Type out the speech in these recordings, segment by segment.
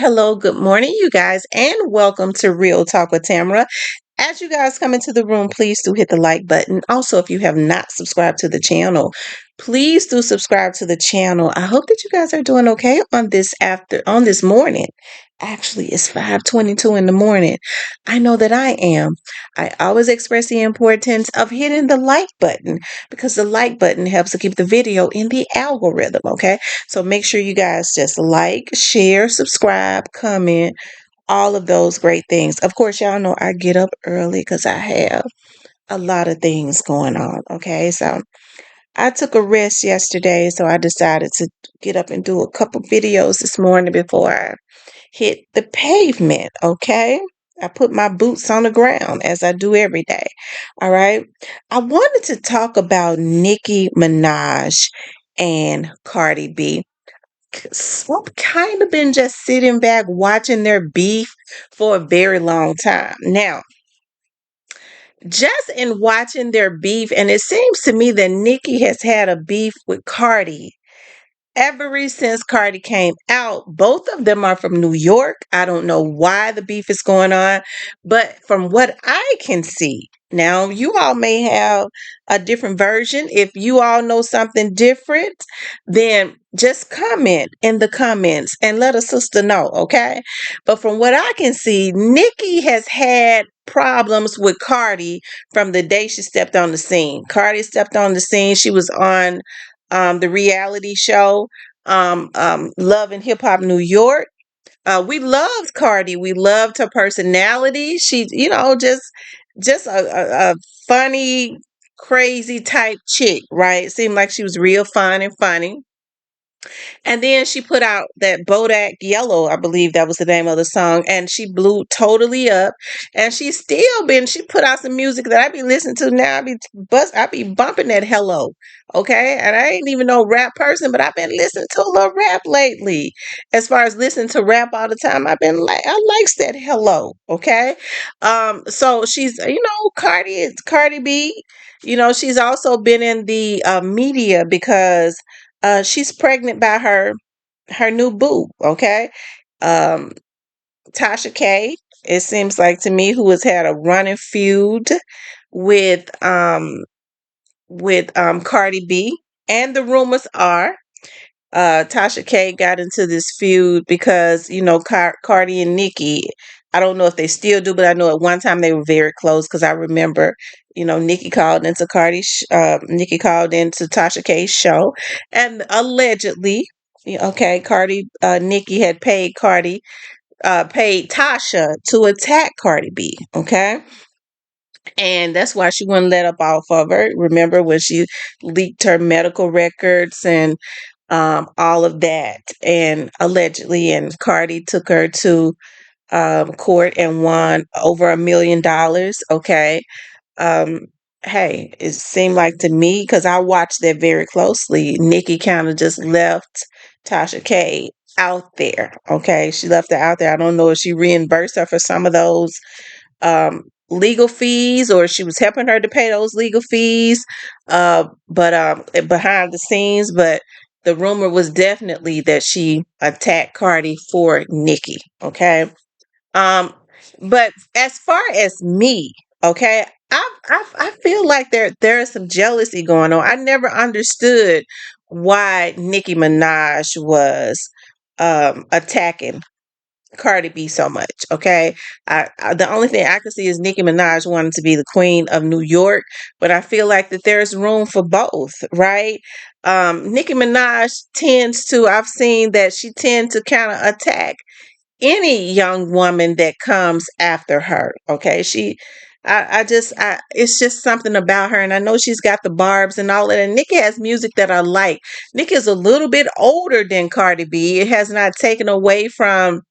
Hello, good morning, you guys, and welcome to Real Talk with Tamara. As you guys come into the room, please do hit the like button. Also, if you have not subscribed to the channel, please do subscribe to the channel. I hope that you guys are doing okay on this morning. Actually, it's 5:22 in the morning. I know that I am. I always express the importance of hitting the like button because the like button helps to keep the video in the algorithm, okay? So make sure you guys just like, share, subscribe, comment, all of those great things. Of course, y'all know I get up early because I have a lot of things going on. Okay, so I took a rest yesterday, so I decided to get up and do a couple videos this morning before I hit the pavement. Okay, I put my boots on the ground as I do every day. All right, I wanted to talk about Nicki Minaj and Cardi B. I've kind of been just sitting back watching their beef for a very long time. Now, just in watching their beef, and it seems to me that Nicki has had a beef with Cardi ever since Cardi came out. Both of them are from New York. I don't know why the beef is going on, but from what I can see, now you all may have a different version. If you all know something different, then just comment in the comments and let a sister know, okay? But from what I can see, Nicki has had problems with Cardi from the day she stepped on the scene. Cardi stepped on the scene. She was on the reality show, Love and Hip Hop New York. We loved Cardi. We loved her personality. She, just a funny, crazy type chick, right? Seemed like she was real fun and funny. And then she put out that Bodak Yellow, I believe that was the name of the song, and she blew totally up. And she put out some music that I be listening to now. I be bumping that Hello, okay? And I ain't even no rap person, but I've been listening to a little rap lately. As far as listening to rap all the time, I likes that Hello, okay? So she's, Cardi B. She's also been in the media because she's pregnant by her new boo. Okay, um, Tasha K. It seems like to me who has had a running feud with Cardi B, and the rumors are Tasha K got into this feud because Cardi and Nicki. I don't know if they still do, but I know at one time they were very close because I remember, Nicki called into Tasha K's show, and allegedly, okay, Nicki had paid Tasha to attack Cardi B, okay, and that's why she wouldn't let up off of her. Remember when she leaked her medical records and all of that, and allegedly, and Cardi took her to court and won over $1 million. Okay. Um, hey, it seemed like to me, because I watched that very closely, Nicki kind of just left Tasha K out there. Okay. She left her out there. I don't know if she reimbursed her for some of those legal fees or she was helping her to pay those legal fees. But behind the scenes, but the rumor was definitely that she attacked Cardi for Nicki. Okay. Um, but as far as me, okay, I feel like there is some jealousy going on. I never understood why Nicki Minaj was attacking Cardi B so much. Okay, the only thing I can see is Nicki Minaj wanting to be the queen of New York, but I feel like that there's room for both, right? Nicki Minaj I've seen that she tends to kind of attack any young woman that comes after her. Okay, it's just something about her, and I know she's got the barbs and all that. And Nicki has music that I like. Nicki is a little bit older than Cardi B. It has not taken away from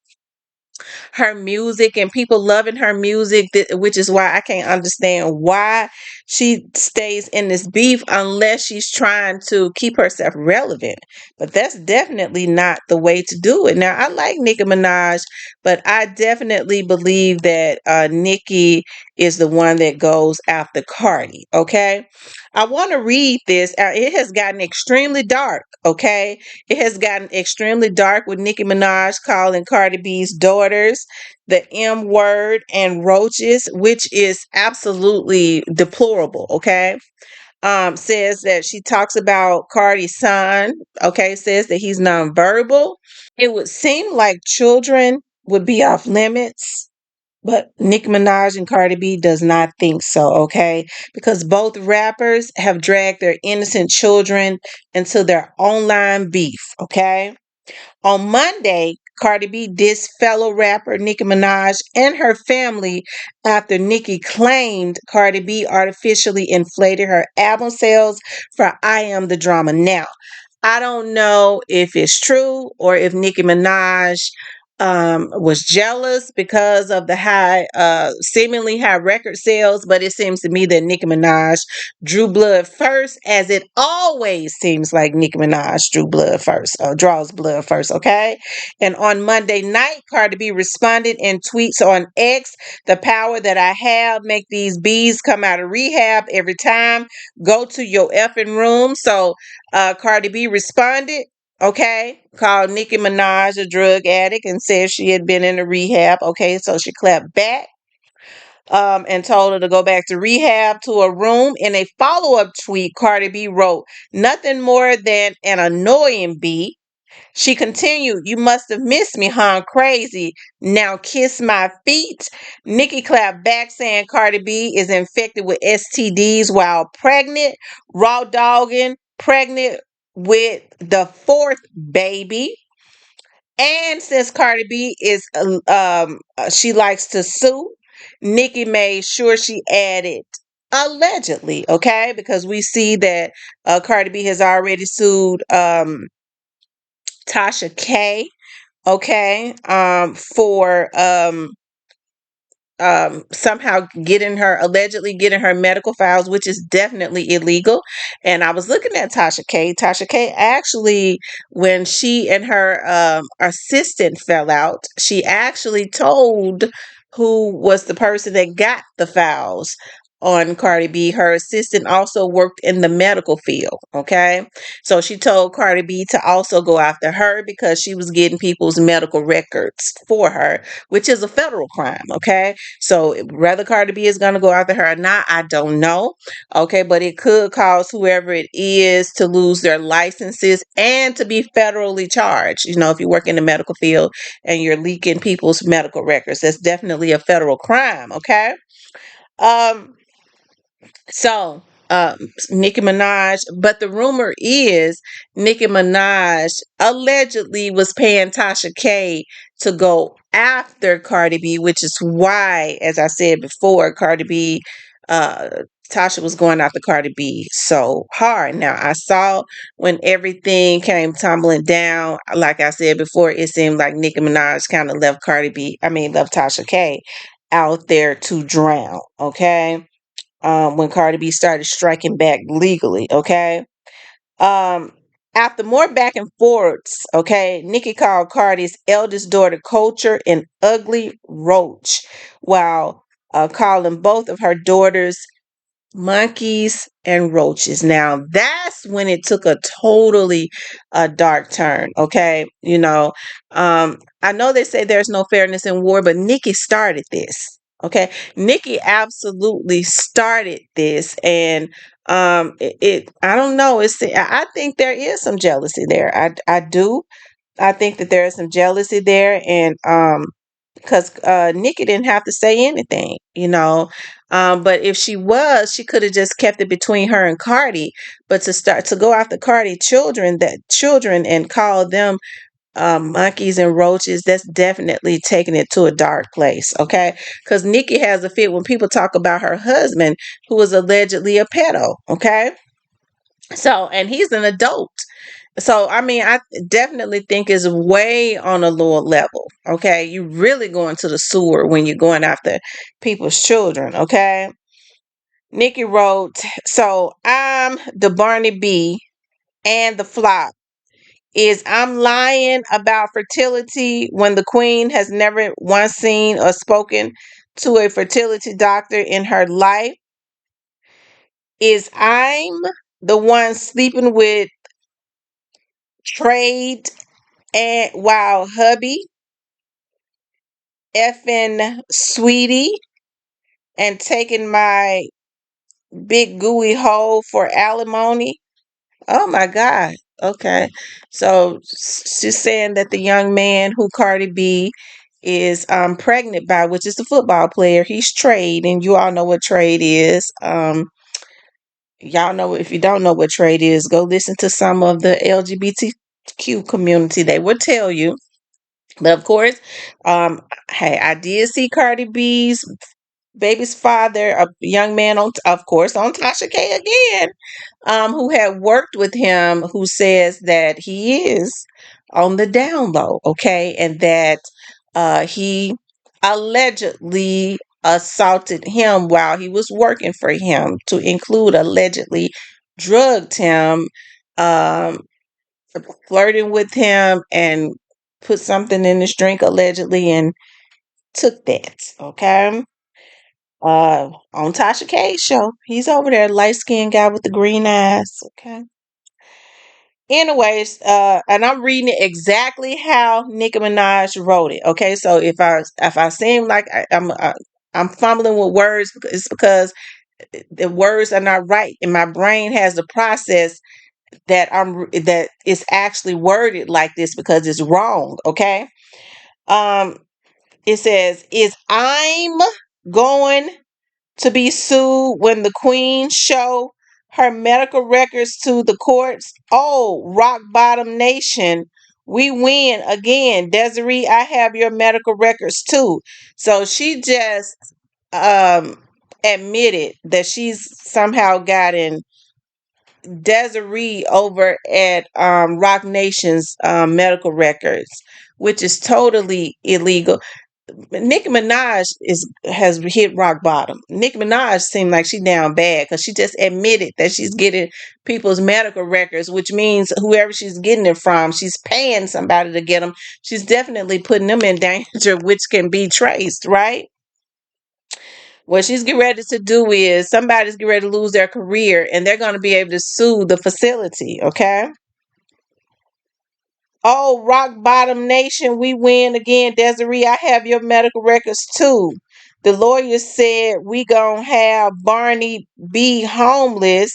her music and people loving her music, which is why I can't understand why she stays in this beef unless she's trying to keep herself relevant. But that's definitely not the way to do it. Now, I like Nicki Minaj, but I definitely believe that Nicki is the one that goes after Cardi. Okay. I want to read this. It has gotten extremely dark. Okay. It has gotten extremely dark with Nicki Minaj calling Cardi B's daughters the M word and roaches, which is absolutely deplorable. Okay. Says that she talks about Cardi's son. Okay. Says that he's nonverbal. It would seem like children would be off limits, but Nicki Minaj and Cardi B does not think so, okay? Because both rappers have dragged their innocent children into their online beef, okay? On Monday, Cardi B dissed fellow rapper Nicki Minaj and her family after Nicki claimed Cardi B artificially inflated her album sales for I Am the Drama. Now, I don't know if it's true or if Nicki Minaj was jealous because of the seemingly high record sales, but it seems to me that Nicki Minaj drew blood first, as it always seems like Nicki Minaj draws blood first, okay? And on Monday night, Cardi B responded in tweets on X, "The power that I have, make these bees come out of rehab every time. Go to your effing room." So Cardi B responded, okay, called Nicki Minaj a drug addict and said she had been in a rehab. Okay, so she clapped back and told her to go back to rehab to a room. In a follow up tweet, Cardi B wrote, "Nothing more than an annoying bee." She continued, "You must have missed me, huh? Crazy. Now kiss my feet." Nicki clapped back saying Cardi B is infected with STDs while pregnant, raw dogging, pregnant with the fourth baby. And since Cardi B is, she likes to sue, Nicki made sure she added allegedly, okay? Because we see that Cardi B has already sued Tasha K, okay, for somehow allegedly getting her medical files, which is definitely illegal. And I was looking at Tasha K. Tasha K actually, when she and her assistant fell out, she actually told who was the person that got the files on Cardi B. Her assistant also worked in the medical field. Okay. So she told Cardi B to also go after her because she was getting people's medical records for her, which is a federal crime. Okay. So whether Cardi B is going to go after her or not, I don't know. Okay. But it could cause whoever it is to lose their licenses and to be federally charged. You know, if you work in the medical field and you're leaking people's medical records, that's definitely a federal crime. Okay. Um, so, Nicki Minaj, but the rumor is Nicki Minaj allegedly was paying Tasha K to go after Cardi B, which is why, as I said before, uh, Tasha was going after Cardi B so hard. Now, I saw when everything came tumbling down, like I said before, it seemed like Nicki Minaj kind of left Tasha K out there to drown, okay? When Cardi B started striking back legally. Okay. Um, After more back and forths, okay, Nicki called Cardi's eldest daughter Culture an ugly roach, while calling both of her daughters monkeys and roaches. Now that's when it took a totally dark turn. Okay, I know they say there's no fairness in war, but Nicki started this. Okay, Nicki absolutely started this, and I don't know. I think there is some jealousy there. I do. I think that there is some jealousy there, and because Nicki didn't have to say anything, but if she could have just kept it between her and Cardi. But to go after Cardi children and call them monkeys and roaches, that's definitely taking it to a dark place. Okay, because Nicki has a fit when people talk about her husband, who was allegedly a pedo. Okay, so and he's an adult. So I mean, I definitely think it's way on a lower level. Okay, you really going to the sewer when you're going after people's children. Okay, Nicki wrote, so I'm the Barney B and the flop is I'm lying about fertility when the queen has never once seen or spoken to a fertility doctor in her life. Is I'm the one sleeping with trade and while hubby effing sweetie and taking my big gooey hole for alimony. Oh my God. Okay. So she's saying that the young man who Cardi B is pregnant by, which is the football player, he's Trade, and you all know what Trade is. Y'all know, if you don't know what Trade is, go listen to some of the LGBTQ community. They will tell you. But of course, um, hey, I did see Cardi B's baby's father, a young man on, of course, on Tasha K again, who had worked with him, who says that he is on the down low, okay, and that he allegedly assaulted him while he was working for him, to include allegedly drugged him, um, flirting with him, and put something in his drink allegedly, and took that, okay. On Tasha K's show. He's over there, light skinned guy with the green eyes. Okay. Anyways, and I'm reading it exactly how Nicki Minaj wrote it. Okay, so if I seem like I'm fumbling with words, it's because the words are not right, and my brain has the process that it's actually worded like this because it's wrong. Okay. Um, it says, "Is I'm going to be sued when the queen show her medical records to the courts? Oh, rock bottom nation, we win again. Desiree, I have your medical records too." So she just admitted that she's somehow gotten Desiree over at Rock Nation's medical records, which is totally illegal. Nicki Minaj has hit rock bottom. Nicki Minaj seemed like she down bad because she just admitted that she's getting people's medical records, which means whoever she's getting it from, she's paying somebody to get them. She's definitely putting them in danger, which can be traced, right? What she's getting ready to do is somebody's getting ready to lose their career, and they're going to be able to sue the facility, okay? Oh, rock bottom nation, we win again. Desiree, I have your medical records too. The lawyer said we gonna have Barney B homeless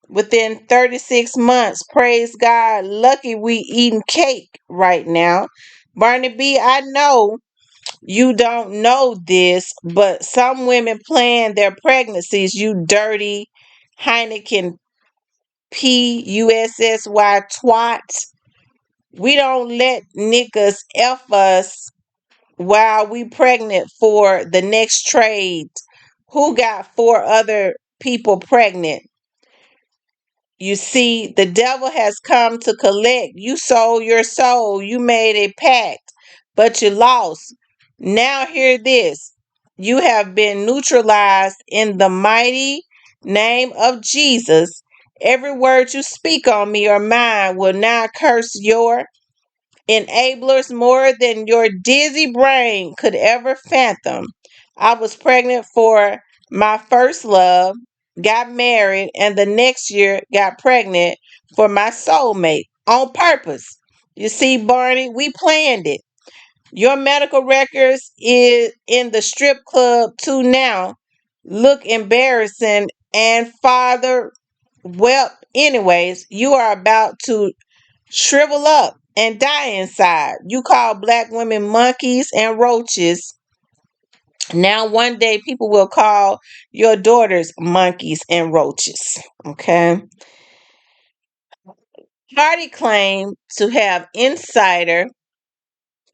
within 36 months. Praise God. Lucky we eating cake right now. Barney B, I know you don't know this, but some women plan their pregnancies, you dirty Heineken PUSSY twat. We don't let niggas F us while we pregnant for the next trade. Who got four other people pregnant? You see, the devil has come to collect. You sold your soul. You made a pact, but you lost. Now hear this. You have been neutralized in the mighty name of Jesus. Every word you speak on me or mine will now curse your enablers more than your dizzy brain could ever fathom. I was pregnant for my first love, got married, and the next year got pregnant for my soulmate on purpose. You see, Barney, we planned it. Your medical records is in the strip club too now. Look embarrassing and father. Well, anyways, you are about to shrivel up and die inside. You call black women monkeys and roaches. Now, one day, people will call your daughters monkeys and roaches. Okay. Cardi claimed to have insider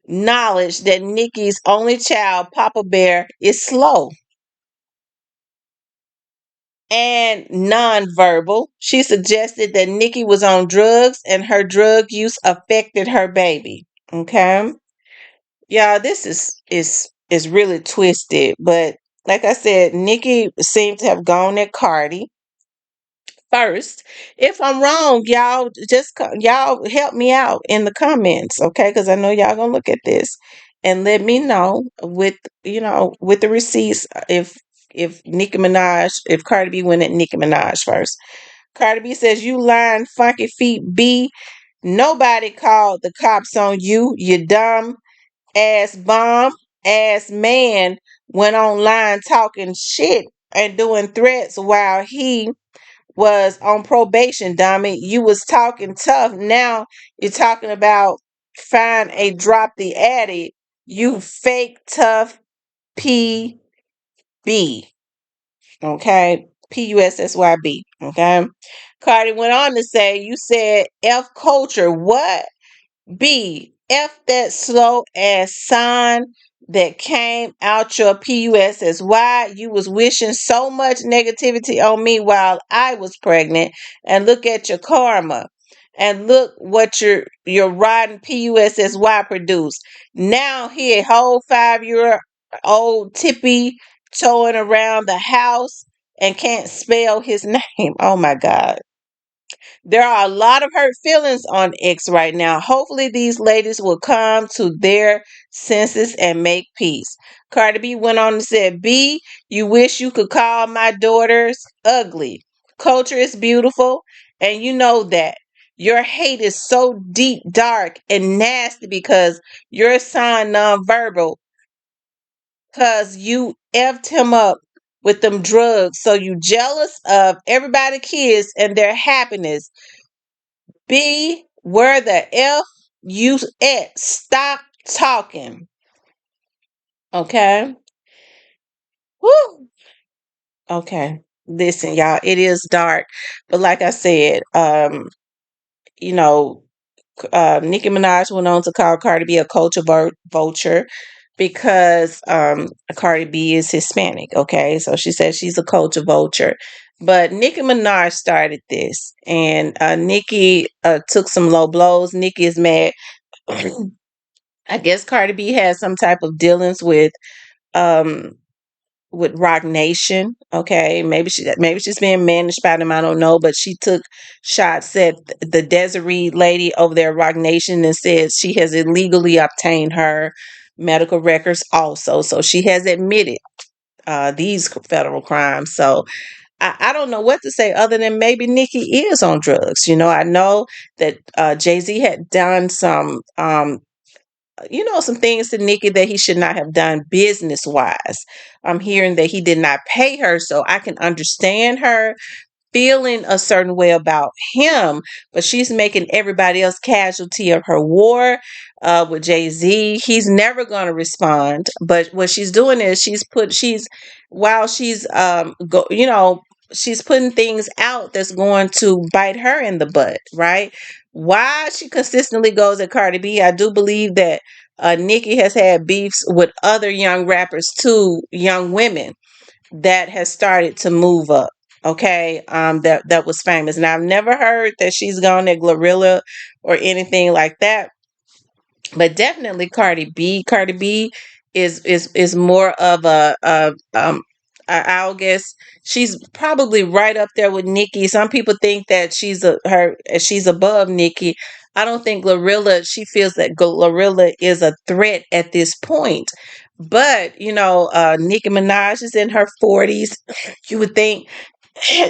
knowledge that Nicki's only child, Papa Bear, is slow. and nonverbal. She suggested that Nicki was on drugs and her drug use affected her baby. Okay. Yeah, this is really twisted. But like I said, Nicki seemed to have gone at Cardi first. If I'm wrong, y'all y'all help me out in the comments, okay? Because I know y'all gonna look at this and let me know with with the receipts if Nicki Minaj, if Cardi B went at Nicki Minaj first. Cardi B says, "You lying funky feet B. Nobody called the cops on you, you dumb ass bomb ass man went online talking shit and doing threats while he was on probation, dummy. You was talking tough. Now you're talking about find a drop the addy. You fake tough PB. Okay. PUSSYB. Okay. Cardi went on to say, you said F culture. What? B. F that slow ass sign that came out your PUSSY. You was wishing so much negativity on me while I was pregnant. And look at your karma. And look what your rotten PUSSY produced. Now here, whole 5-year old Tippy towing around the house and can't spell his name. Oh my God. There are a lot of hurt feelings on X right now. Hopefully, these ladies will come to their senses and make peace. Cardi B went on and said, B, you wish you could call my daughters ugly. Culture is beautiful, and you know that. Your hate is so deep, dark, and nasty because you're assigned nonverbal because you effed him up with them drugs. So you jealous of everybody kids and their happiness. B, where the F you at? Stop talking. Okay. Woo. Okay. Listen, y'all, it is dark. But like I said, you know, Nicki Minaj went on to call Cardi B a culture vulture because Cardi B is Hispanic. Okay. So she said she's a culture vulture. But Nicki Minaj started this, and Nicki took some low blows. Nicki is mad. I guess Cardi B has some type of dealings um with Rock Nation. Okay, maybe she's being managed by them. I don't know, but she took shots at the Desiree lady over there at Rock Nation and said she has illegally obtained her medical records also. So she has admitted these federal crimes. So I don't know what to say other than maybe Nicki is on drugs. I know that Jay-Z had done some some things to Nicki that he should not have done business wise. I'm hearing that he did not pay her, so I can understand her feeling a certain way about him, but she's making everybody else casualty of her war with Jay-Z. He's never going to respond, but what she's doing is while she's she's putting things out that's going to bite her in the butt, right? Why she consistently goes at Cardi B, I do believe that Nicki has had beefs with other young rappers too, young women that has started to move up. Okay, that was famous, and I've never heard that she's gone at Glorilla or anything like that. But definitely Cardi B. Cardi B is more of I'll guess she's probably right up there with Nicki. Some people think that she's above Nicki. I don't think Glorilla. She feels that Glorilla is a threat at this point. But Nicki Minaj is in her 40s. You would think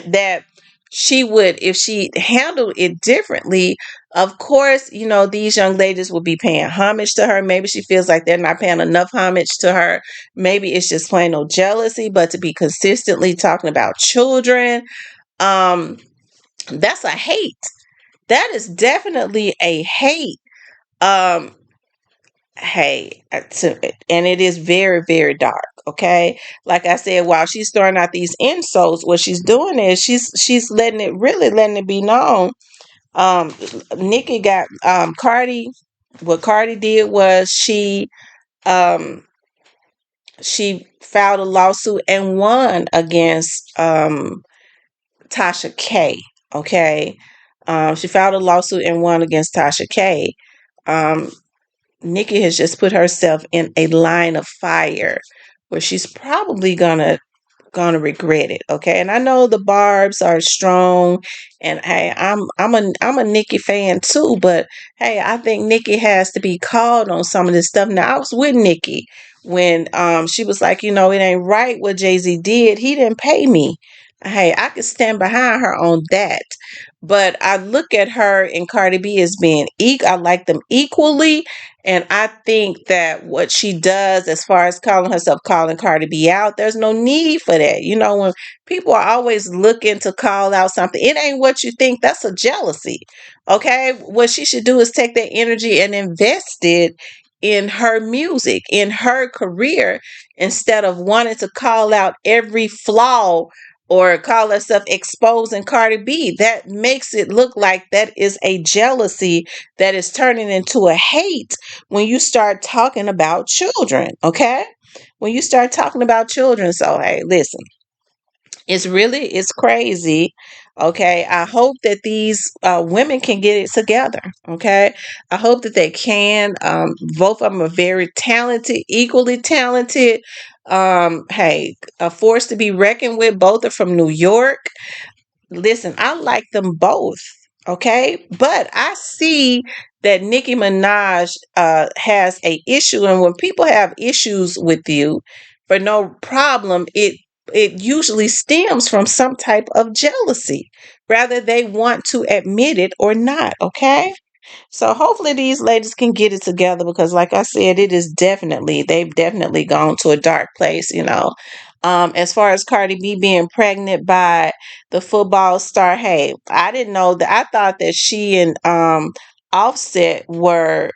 that she would, if she handled it differently, of course, these young ladies will be paying homage to her. Maybe she feels like they're not paying enough homage to her. Maybe it's just plain old jealousy, but to be consistently talking about children, um, that's a hate. That is definitely a hate. Um, hey, and it is very, very dark. Okay, like I said, while she's throwing out these insults, what she's doing is she's letting it be known. Nicki got Cardi. What Cardi did was um she filed a lawsuit and won against Tasha K. Okay. She filed a lawsuit and won against Tasha K. Um, Nicki has just put herself in a line of fire where she's probably gonna regret it. Okay, and I know the barbs are strong, and hey, I'm a Nicki fan too. But hey, I think Nicki has to be called on some of this stuff. Now I was with Nicki when she was like, you know, it ain't right what Jay-Z did. He didn't pay me. Hey, I could stand behind her on that. But I look at her and Cardi B as being equal. I like them equally. And I think that what she does as far as calling herself calling Cardi B out, there's no need for that. You know, when people are always looking to call out something, it ain't what you think. That's a jealousy. Okay. What she should do is take that energy and invest it in her music, in her career, instead of wanting to call out every flaw or call herself exposing Cardi B. That makes it look like that is a jealousy that is turning into a hate when you start talking about children, okay? When you start talking about children. So, hey, listen, it's crazy. Okay, I hope that these women can get it together. Okay, I hope that they can. Both of them are very talented, equally talented. Hey, a force to be reckoned with. Both are from New York. Listen, I like them both. Okay, but I see that Nicki Minaj has a issue, and when people have issues with you for no problem, it usually stems from some type of jealousy, whether they want to admit it or not. Okay, so hopefully these ladies can get it together because, like I said, they've definitely gone to a dark place, you know. As far as Cardi B being pregnant by the football star, hey, I didn't know that. I thought that she and Offset were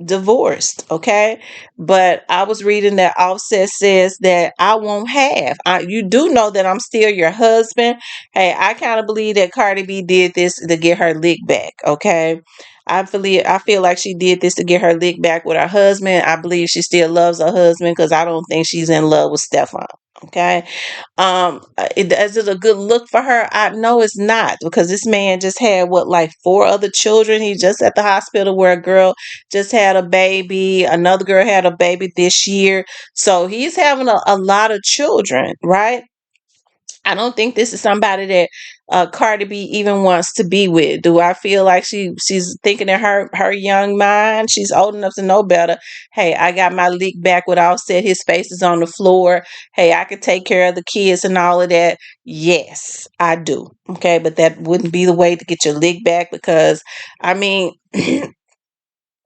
divorced, okay? But I was reading that Offset says that I won't have. You do know that I'm still your husband. Hey, I kind of believe that Cardi B did this to get her lick back, okay? I feel like she did this to get her lick back with her husband. I believe she still loves her husband because I don't think she's in love with Stefan. Okay. Is it a good look for her? I know it's not because this man just had what, like four other children. He just at the hospital where a girl just had a baby. Another girl had a baby this year. So he's having a lot of children, right? I don't think this is somebody that Cardi B even wants to be with. Do I feel like she's thinking in her young mind? She's old enough to know better. Hey, I got my leak back with Offset. His face is on the floor. Hey, I could take care of the kids and all of that. Yes, I do. Okay, but that wouldn't be the way to get your leak back because, I mean.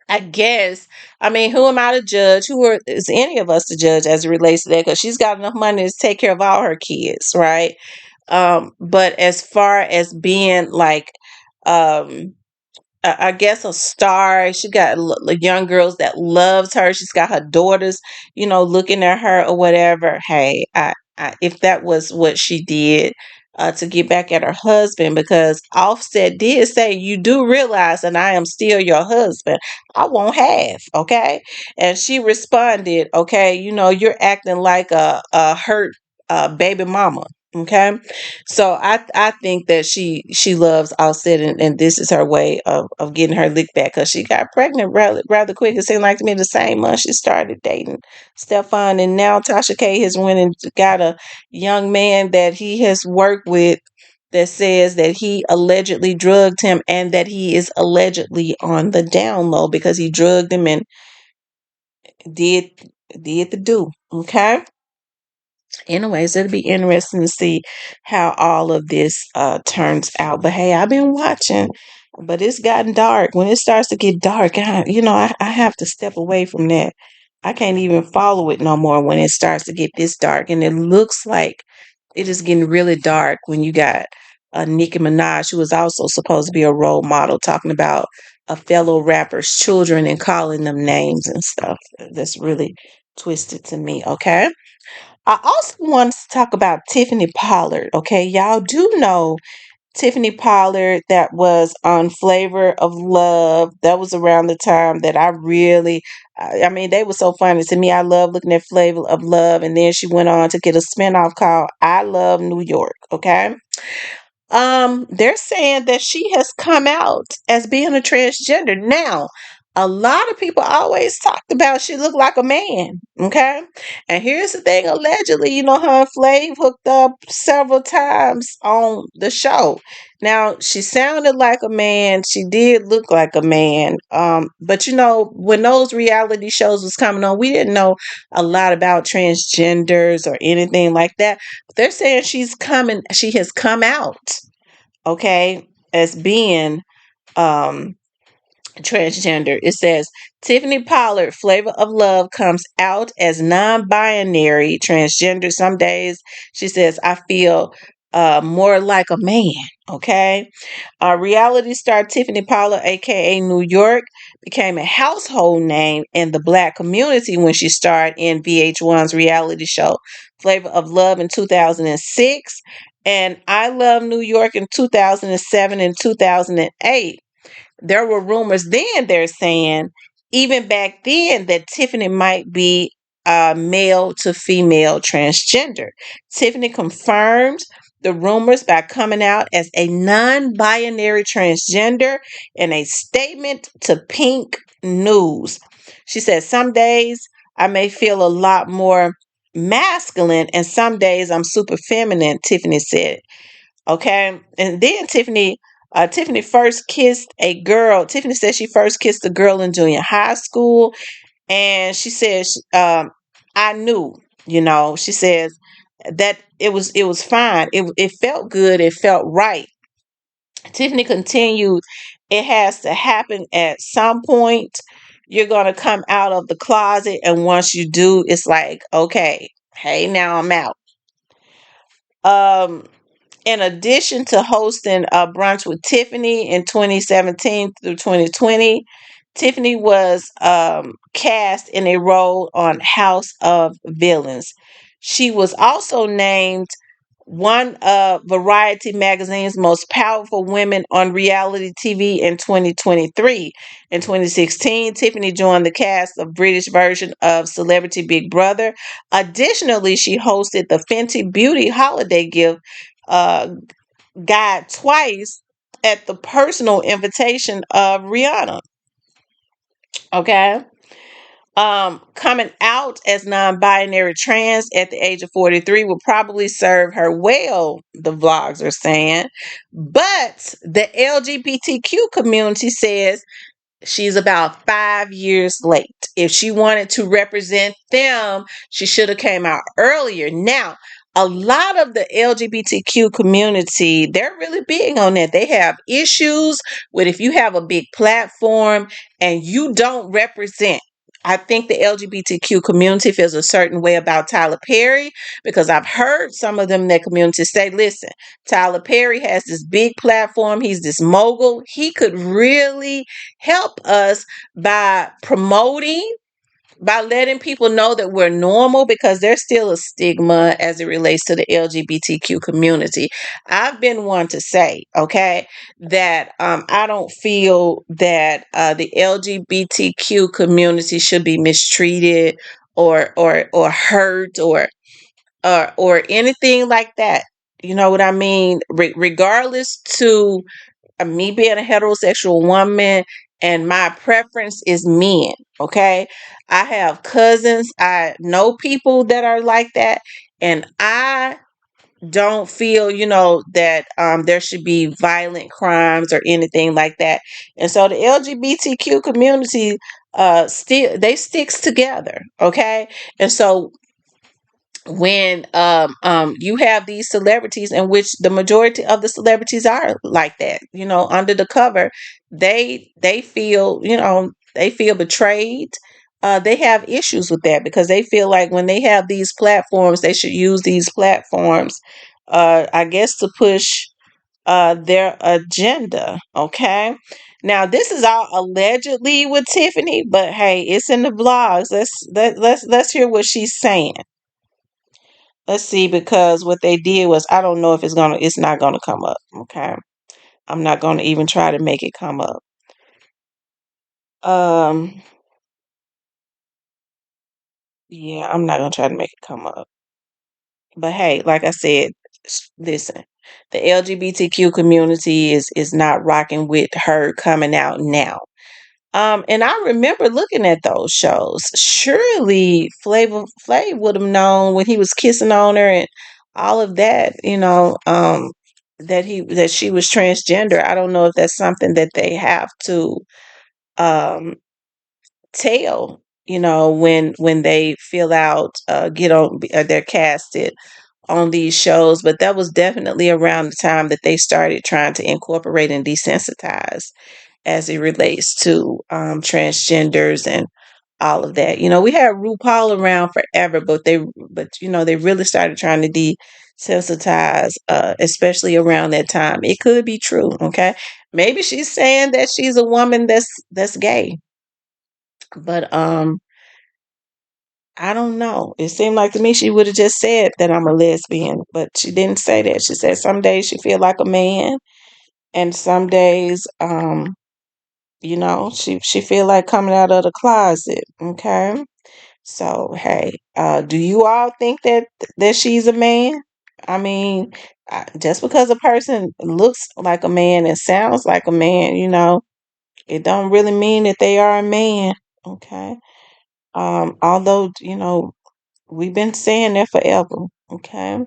I guess. I mean, who am I to judge? Is any of us to judge as it relates to that? Because she's got enough money to take care of all her kids, right? But as far as being like, um, I guess a star. She got young girls that loves her. She's got her daughters, you know, looking at her or whatever. Hey, if that was what she did to get back at her husband, because Offset did say, "You do realize that I am still your husband. I won't have." Okay, and she responded, "Okay, you know, you're acting like a hurt baby mama." Okay, so I think that she loves Offset, and this is her way of getting her lick back because she got pregnant rather quick. It seemed like to me the same month she started dating Stefan, and now Tasha K has went and got a young man that he has worked with that says that he allegedly drugged him and that he is allegedly on the down low because he drugged him and did did the do. Okay. Anyways, it'll be interesting to see how all of this turns out. But hey, I've been watching, but it's gotten dark. When it starts to get dark, I have to step away from that. I can't even follow it no more when it starts to get this dark. And it looks like it is getting really dark when you got Nicki Minaj, who was also supposed to be a role model, talking about a fellow rapper's children and calling them names and stuff. That's really twisted to me, okay? I also want to talk about Tiffany Pollard. Okay, y'all do know Tiffany Pollard that was on Flavor of Love. That was around the time that I mean, they were so funny to me. I love looking at Flavor of Love. And then she went on to get a spinoff called I Love New York. Okay. They're saying that she has come out as being a transgender. Now, a lot of people always talked about she looked like a man. Okay. And here's the thing, allegedly, her and Flav hooked up several times on the show. Now, she sounded like a man. She did look like a man. But when those reality shows was coming on, we didn't know a lot about transgenders or anything like that. They're saying she has come out, okay, as being um transgender. It says Tiffany Pollard, Flavor of Love, comes out as non-binary transgender. Some days she says, I feel more like a man. Okay. Reality star Tiffany Pollard, aka New York, became a household name in the Black community when she starred in VH1's reality show Flavor of Love in 2006 and I Love New York in 2007 and 2008. There were rumors then, they're saying, even back then, that Tiffany might be male to female transgender. Tiffany confirmed the rumors by coming out as a non binary transgender in a statement to Pink News. She said, some days I may feel a lot more masculine, and some days I'm super feminine, Tiffany said. Okay. And then Tiffany first kissed a girl. Tiffany said she first kissed a girl in junior high school. And she says, I knew, she says that it was fine. It felt good. It felt right. Tiffany continued, it has to happen at some point. You're going to come out of the closet. And once you do, it's like, okay, hey, now I'm out. Um, in addition to hosting a brunch with Tiffany in 2017 through 2020, Tiffany was cast in a role on House of Villains. She was also named one of Variety magazine's most powerful women on reality TV in 2023. In 2016, Tiffany joined the cast of British version of Celebrity Big Brother. Additionally, she hosted the Fenty Beauty holiday gift uh, guide twice at the personal invitation of Rihanna. Okay. Coming out as non-binary trans at the age of 43 will probably serve her well, the vlogs are saying. But the LGBTQ community says she's about 5 years late. If she wanted to represent them, she should have came out earlier. Now, a lot of the LGBTQ community, they're really big on that. They have issues with if you have a big platform and you don't represent. I think the LGBTQ community feels a certain way about Tyler Perry because I've heard some of them in that community say, listen, Tyler Perry has this big platform. He's this mogul. He could really help us by promoting, by letting people know that we're normal, because there's still a stigma as it relates to the LGBTQ community. I've been one to say, okay, that I don't feel that the LGBTQ community should be mistreated or hurt or anything like that. You know what I mean? Regardless to me being a heterosexual woman and my preference is men. Okay. I have cousins. I know people that are like that. And I don't feel, that there should be violent crimes or anything like that. And so the LGBTQ community still they sticks together. Okay. And so when you have these celebrities in which the majority of the celebrities are like that, under the cover, they feel, they feel betrayed. They have issues with that because they feel like when they have these platforms, they should use these platforms, I guess, to push their agenda. Okay. Now this is all allegedly with Tiffany, but hey, it's in the blogs. Let's hear what she's saying. Let's see, because what they did was, I don't know if it's not gonna come up. Okay. I'm not gonna even try to make it come up. Um, yeah, I'm not gonna try to make it come up. But hey, like I said, listen. The LGBTQ community is not rocking with her coming out now. And I remember looking at those shows. Surely Flav would have known when he was kissing on her and all of that, that she was transgender. I don't know if that's something that they have to um tell, when they fill out get on they're casted on these shows, but that was definitely around the time that they started trying to incorporate and desensitize as it relates to transgenders and all of that. We had RuPaul around forever, but they really started trying to desensitize, especially around that time. It could be true, okay? Maybe she's saying that she's a woman that's gay, but I don't know. It seemed like to me she would have just said that I'm a lesbian, but she didn't say that. She said some days she feel like a man, and some days, she feel like coming out of the closet. Okay, so hey, do you all think that she's a man? I mean, just because a person looks like a man and sounds like a man, it don't really mean that they are a man. Okay. Although we've been saying that forever. Okay.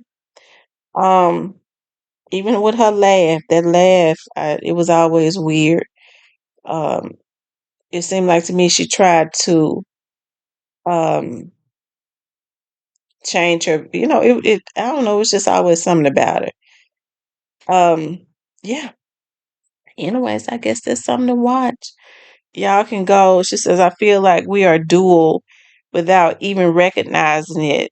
Um, Even with her laugh, that laugh, it was always weird. Um, it seemed like to me she tried to um change her. I don't know. It was just always something about it. Yeah. Anyways, I guess there's something to watch. Y'all can go. She says, I feel like we are dual without even recognizing it,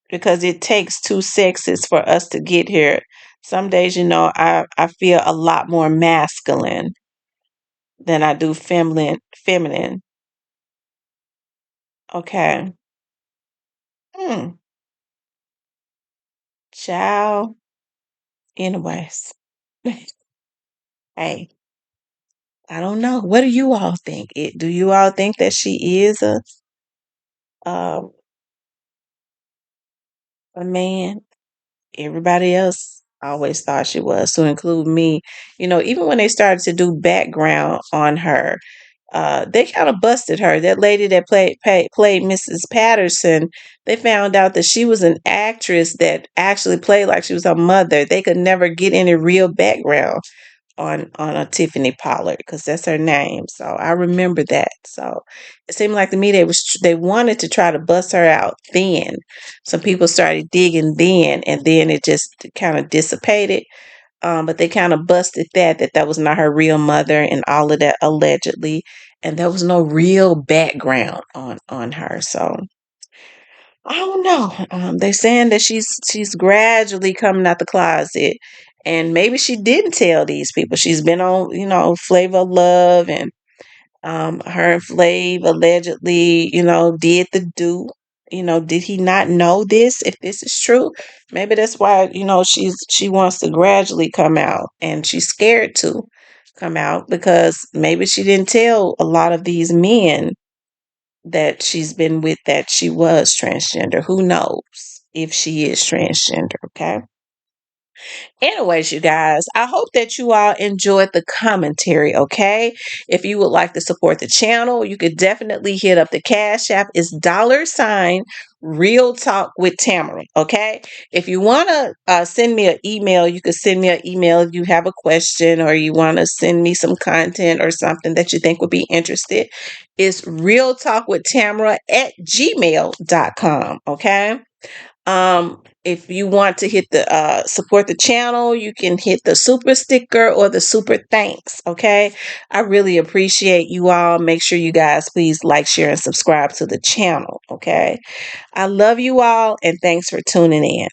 because it takes two sexes for us to get here. Some days, I feel a lot more masculine than I do feminine. Okay. Hmm. Child. Anyways. Hey, I don't know. What do you all think? Do you all think that she is um a man? Everybody else always thought she was, to include me. Even when they started to do background on her, they kind of busted her. That lady that played Mrs. Patterson, they found out that she was an actress that actually played like she was her mother. They could never get any real background on a Tiffany Pollard, because that's her name. So I remember that. So it seemed like to me they wanted to try to bust her out then. Some people started digging then, and then it just kind of dissipated. But they kind of busted that was not her real mother and all of that, allegedly, and there was no real background on her. So I don't know. They're saying that she's gradually coming out the closet, and maybe she didn't tell these people. She's been on, Flavor of Love, and her and Flav allegedly, did the do. Did he not know this? If this is true, maybe that's why she wants to gradually come out, and she's scared to come out because maybe she didn't tell a lot of these men that she's been with that she was transgender. Who knows if she is transgender? Okay. Anyways, you guys, I hope that you all enjoyed the commentary, okay? If you would like to support the channel, you could definitely hit up the Cash App. It's $ Real Talk with Tamara, okay? If you want to send me an email, you could send me an email if you have a question or you want to send me some content or something that you think would be interested. It's realtalkwithtamara@gmail.com, okay? If you want to hit the support the channel, you can hit the super sticker or the super thanks. Okay. I really appreciate you all. Make sure you guys please like, share, and subscribe to the channel. Okay. I love you all, and thanks for tuning in.